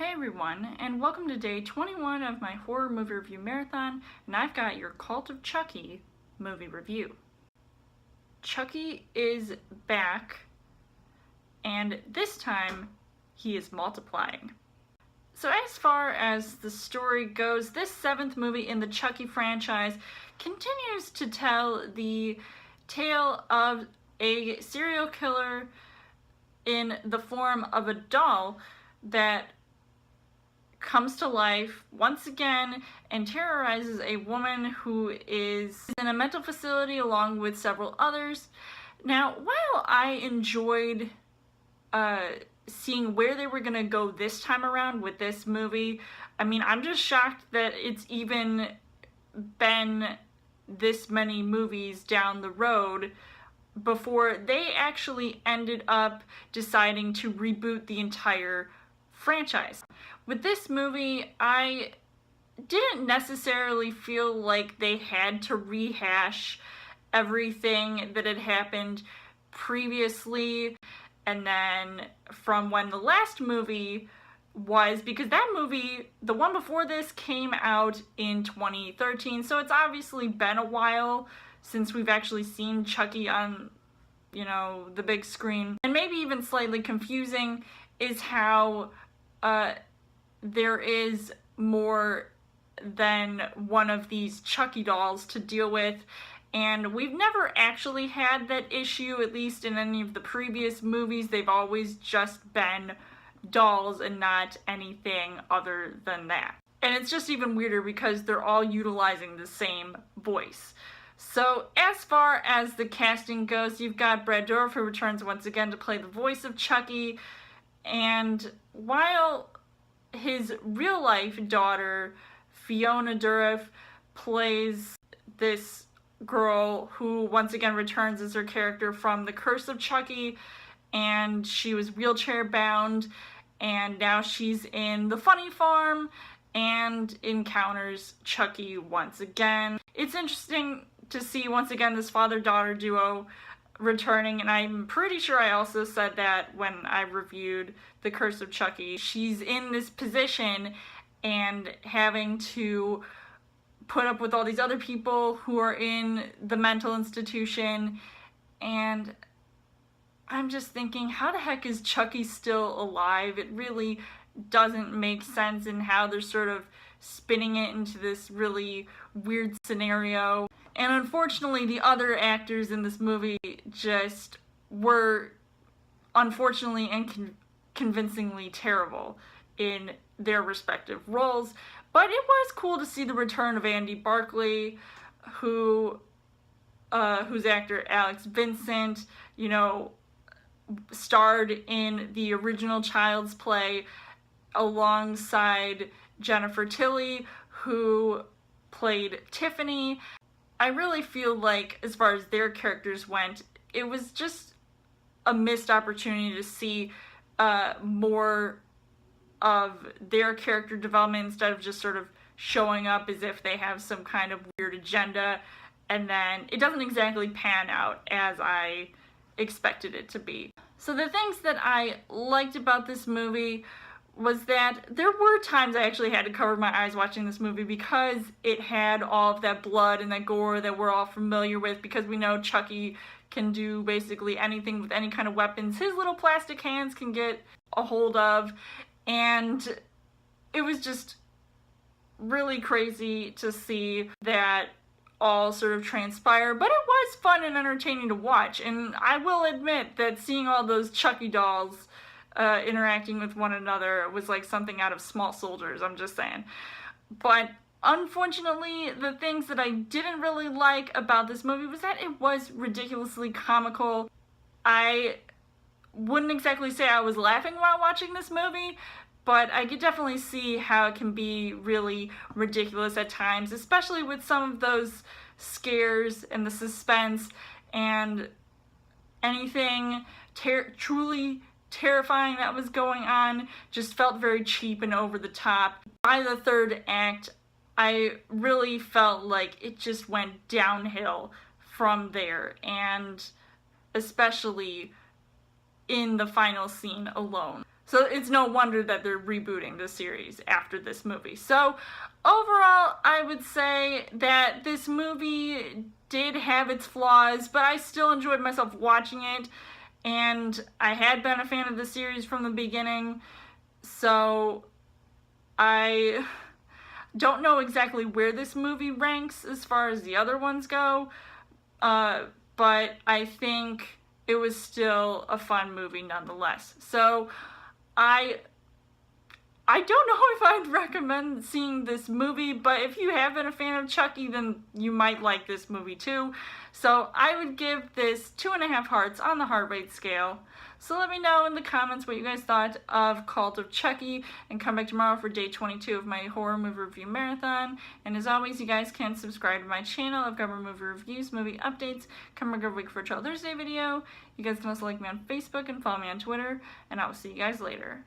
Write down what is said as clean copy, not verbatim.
Hey everyone, and welcome to day 21 of my horror movie review marathon, and I've got your Cult of Chucky movie review. Chucky is back, and this time he is multiplying. So as far as the story goes, this seventh movie in the Chucky franchise continues to tell the tale of a serial killer in the form of a doll that comes to life once again and terrorizes a woman who is in a mental facility along with several others. Now, while I enjoyed seeing where they were going to go this time around with this movie, I mean, I'm just shocked that it's even been this many movies down the road before they actually ended up deciding to reboot the entire franchise. With this movie, I didn't necessarily feel like they had to rehash everything that had happened previously and then from when the last movie was, because that movie, the one before this, came out in 2013, so it's obviously been a while since we've actually seen Chucky on, the big screen. And maybe even slightly confusing is how there is more than one of these Chucky dolls to deal with, and we've never actually had that issue, at least in any of the previous movies. They've always just been dolls and not anything other than that. And it's just even weirder because they're all utilizing the same voice. So as far as the casting goes, you've got Brad Dourif, who returns once again to play the voice of Chucky, and while his real-life daughter, Fiona Dourif, plays this girl who once again returns as her character from The Curse of Chucky, and she was wheelchair-bound, and now she's in the Funny Farm and encounters Chucky once again. It's interesting to see once again this father-daughter duo returning, and I'm pretty sure I also said that when I reviewed The Curse of Chucky. She's in this position and having to put up with all these other people who are in the mental institution, and I'm just thinking, how the heck is Chucky still alive? It really doesn't make sense in how they're sort of spinning it into this really weird scenario. And unfortunately, the other actors in this movie just were unfortunately and convincingly terrible in their respective roles. But it was cool to see the return of Andy Barclay, whose actor Alex Vincent, starred in the original Child's Play alongside Jennifer Tilly, who played Tiffany. I really feel like, as far as their characters went, it was just a missed opportunity to see more of their character development instead of just sort of showing up as if they have some kind of weird agenda, and then it doesn't exactly pan out as I expected it to be. So the things that I liked about this movie was that there were times I actually had to cover my eyes watching this movie because it had all of that blood and that gore that we're all familiar with, because we know Chucky can do basically anything with any kind of weapons his little plastic hands can get a hold of, and it was just really crazy to see that all sort of transpire, but it was fun and entertaining to watch. And I will admit that seeing all those Chucky dolls interacting with one another was like something out of Small Soldiers, I'm just saying. But unfortunately, the things that I didn't really like about this movie was that it was ridiculously comical. I wouldn't exactly say I was laughing while watching this movie, but I could definitely see how it can be really ridiculous at times, especially with some of those scares and the suspense, and anything truly terrifying that was going on just felt very cheap and over the top. By the third act, I really felt like it just went downhill from there, and especially in the final scene alone. So it's no wonder that they're rebooting the series after this movie. So overall, I would say that this movie did have its flaws, but I still enjoyed myself watching it, and I had been a fan of the series from the beginning, so I don't know exactly where this movie ranks as far as the other ones go, but I think it was still a fun movie nonetheless. So I don't know if I'd recommend seeing this movie, but if you have been a fan of Chucky, then you might like this movie too. So I would give this 2.5 hearts on the heart rate scale. So let me know in the comments what you guys thought of Cult of Chucky, and come back tomorrow for day 22 of my horror movie review marathon. And as always, you guys can subscribe to my channel. I've got more movie reviews, movie updates, come back every week for a Chill Thursday video. You guys can also like me on Facebook and follow me on Twitter, and I will see you guys later.